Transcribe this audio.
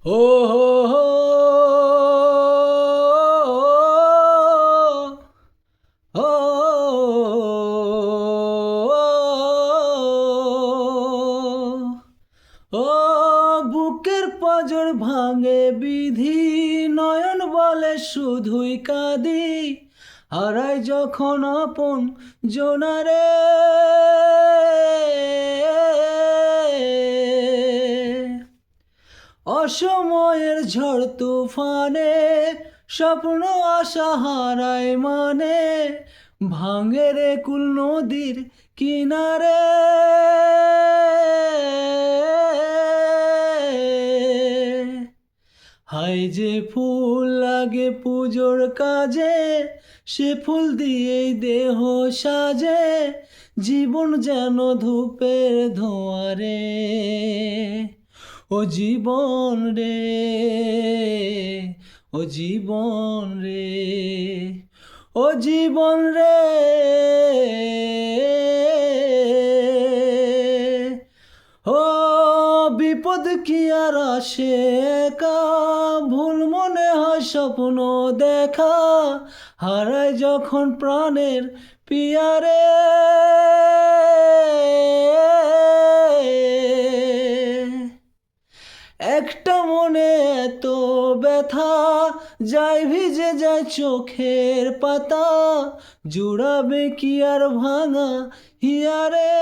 ও হো হো, ও ও বুকের পাঁজর ভাঙে বিধি, নয়ন বলে শুধুই কাঁদি, হারাই যখন আপন জোনারে। অসময়ের ঝড় তুফানে স্বপ্ন আশা হারায় মানে, ভাঙে রে কুল নদীর কিনারে। হায় যে ফুল লাগে পুজোর কাজে, সে ফুল দিয়েই দেহ সাজে, জীবন যেন ধূপের ধোঁয়ারে। ও জীবন রে, ও জীবন রে, ও জীবন রে। ও বিপদ কি আর আসে একা, ভুল মনে হয় স্বপ্ন দেখা, হারায় যখন প্রাণের পিয়ারে। একটা মনে এত ব্যথা, যায় ভিজে যায় চোখের পাতা, জুড়াবে কি আর ভাঙা হিয়ারে।